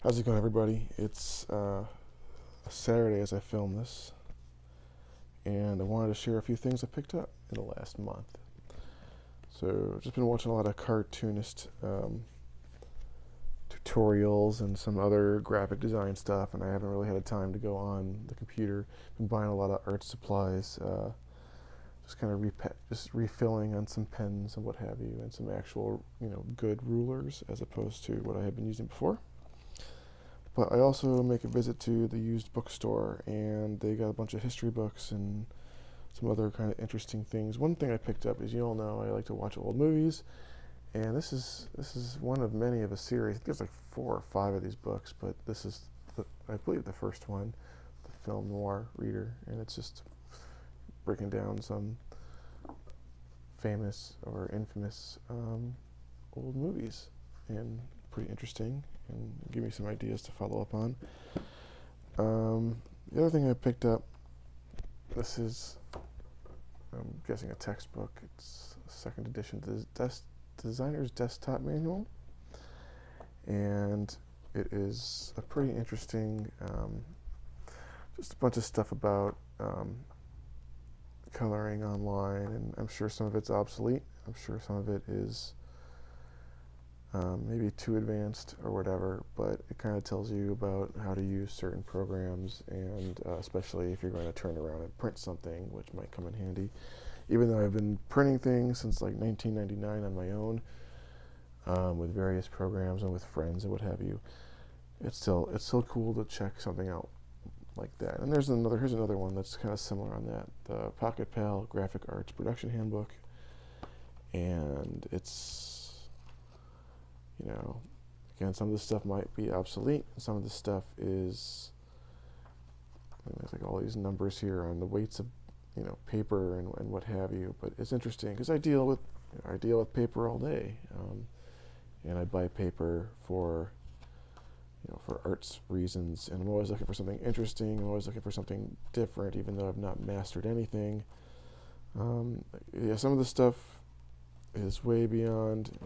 How's it going, everybody? It's Saturday as I film this, and I wanted to share a few things I picked up in the last month. So, I've just been watching a lot of cartoonist tutorials and some other graphic design stuff, and I haven't really had time to go on the computer. Been buying a lot of art supplies, just kind of just refilling on some pens and what have you, and some actual, good rulers as opposed to what I had been using before. But I also make a visit to the used bookstore, and they got a bunch of history books and some other kind of interesting things. One thing I picked up is, you all know I like to watch old movies, and this is one of many of a series. I think there's like 4 or 5 of these books, but this is I believe the first one, the film noir reader, and it's just breaking down some famous or infamous old movies, and pretty interesting, and give me some ideas to follow up on. The other thing I picked up, this is, I'm guessing, a textbook. It's a second edition, the Designer's Desktop Manual, and it is a pretty interesting, just a bunch of stuff about coloring online, and I'm sure some of it's obsolete. I'm sure some of it is maybe too advanced or whatever, but it kind of tells you about how to use certain programs, and especially if you're going to turn around and print something, which might come in handy. Even though I've been printing things since like 1999 on my own, with various programs and with friends and what have you, it's still cool to check something out like that. And here's another one that's kind of similar on that, the Pocket Pal Graphic Arts Production Handbook, and it's, again, some of this stuff might be obsolete, and some of this stuff is, there's like all these numbers here on the weights of, paper and what have you. But it's interesting because I deal with paper all day, and I buy paper for arts reasons, and I'm always looking for something interesting. I'm always looking for something different, even though I've not mastered anything. Some of the stuff is way beyond,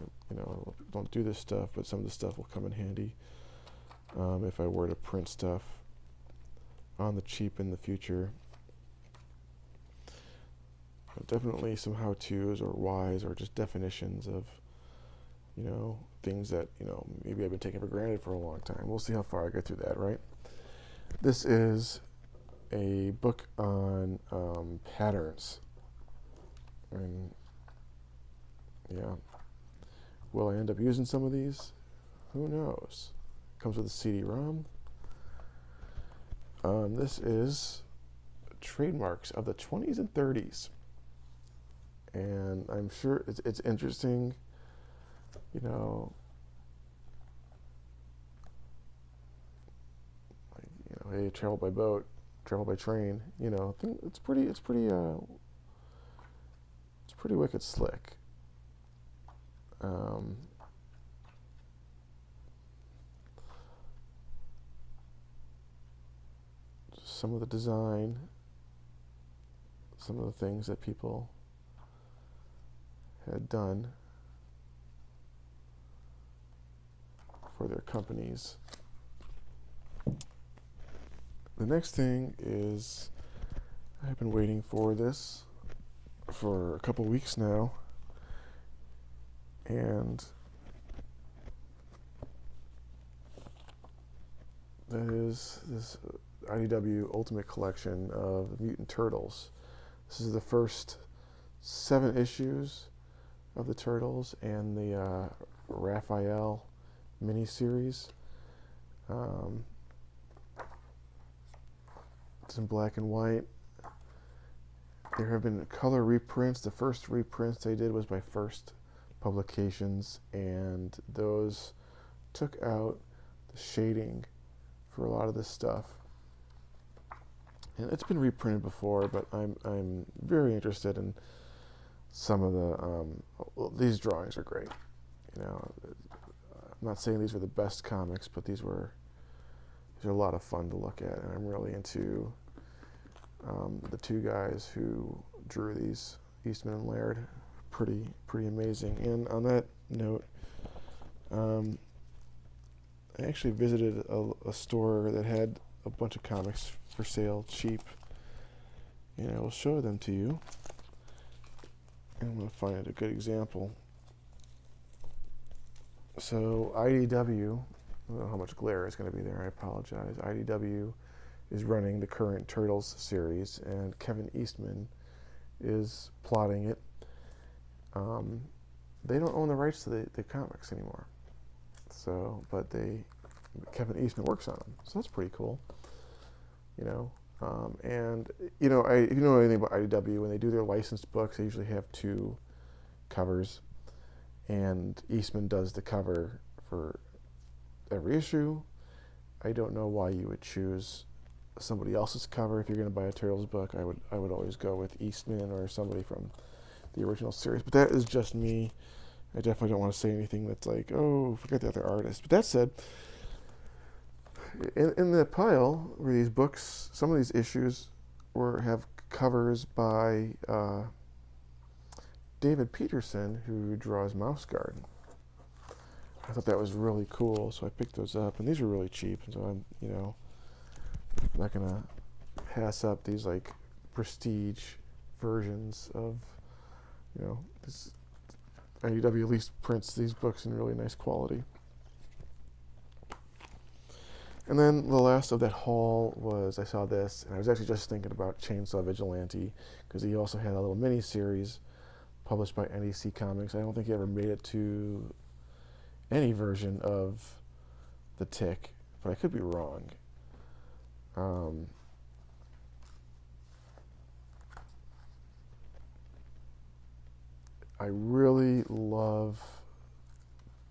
don't do this stuff, but some of the stuff will come in handy if I were to print stuff on the cheap in the future. Definitely some how-tos or whys or just definitions of, things that, maybe I've been taking for granted for a long time. We'll see how far I get through that, right? This is a book on patterns. And yeah, will I end up using some of these? Who knows? Comes with a CD-ROM. This is trademarks of the 20s and 30s, and I'm sure it's interesting. Hey, travel by boat, travel by train. I think it's pretty wicked slick. Some of the design, some of the things that people had done for their companies. The next thing is, I've been waiting for this for a couple weeks now, and that is this IDW Ultimate Collection of Mutant Turtles. This is the first 7 issues of the Turtles and the Raphael miniseries. It's in black and white. There have been color reprints. The first reprints they did was by First Publications, and those took out the shading for a lot of this stuff. And it's been reprinted before, but I'm very interested in some of the these drawings are great. I'm not saying these were the best comics, but these are a lot of fun to look at, and I'm really into the 2 guys who drew these, Eastman and Laird. Pretty amazing. And on that note, I actually visited a store that had a bunch of comics for sale, cheap, and I will show them to you. And I'm going to find a good example. So IDW, I don't know how much glare is going to be there, I apologize. IDW is running the current Turtles series, and Kevin Eastman is plotting it. They don't own the rights to the comics anymore. So, but Kevin Eastman works on them, so that's pretty cool. You know, and you know, if you know anything about IDW, when they do their licensed books, they usually have 2 covers, and Eastman does the cover for every issue. I don't know why you would choose somebody else's cover if you're going to buy a Turtles book. I would always go with Eastman or somebody from the original series, but that is just me. I definitely don't want to say anything that's like, oh, forget the other artist. But that said, in the pile were these books. Some of these issues have covers by David Peterson, who draws Mouse Guard. I thought that was really cool, so I picked those up, and these are really cheap. And so I'm not gonna pass up these like prestige versions of, this. IDW at least prints these books in really nice quality. And then the last of that haul was, I saw this, and I was actually just thinking about Chainsaw Vigilante, because he also had a little mini-series published by NEC Comics. I don't think he ever made it to any version of The Tick, but I could be wrong. I really love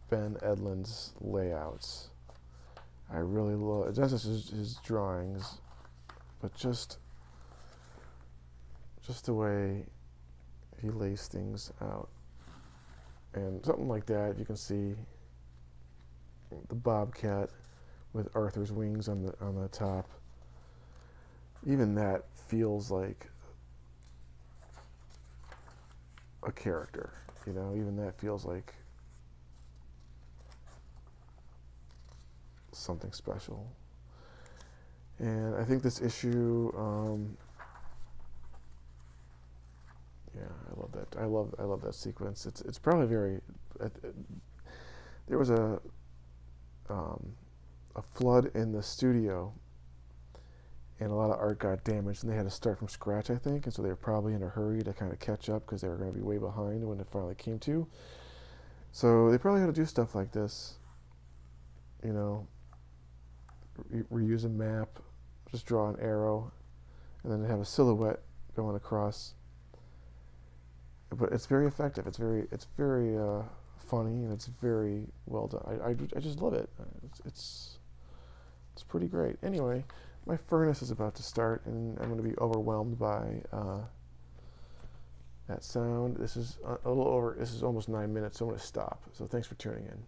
Ben Edlund's layouts. I really love, it's not just his drawings, but just the way he lays things out. And something like that, you can see the bobcat with Arthur's wings on the top. Even that feels like a character, even that feels like something special. And I think this issue, yeah, I love that. I love that sequence. It's probably very. There was a flood in the studio, and a lot of art got damaged, and they had to start from scratch, I think, and so they were probably in a hurry to kind of catch up because they were going to be way behind when it finally came to. So they probably had to do stuff like this, reuse a map, just draw an arrow, and then have a silhouette going across. But it's very effective. It's very funny, and it's very well done. I just love it. It's pretty great. Anyway, my furnace is about to start, and I'm going to be overwhelmed by that sound. This is a little over. This is almost 9 minutes, so I'm going to stop. So thanks for tuning in.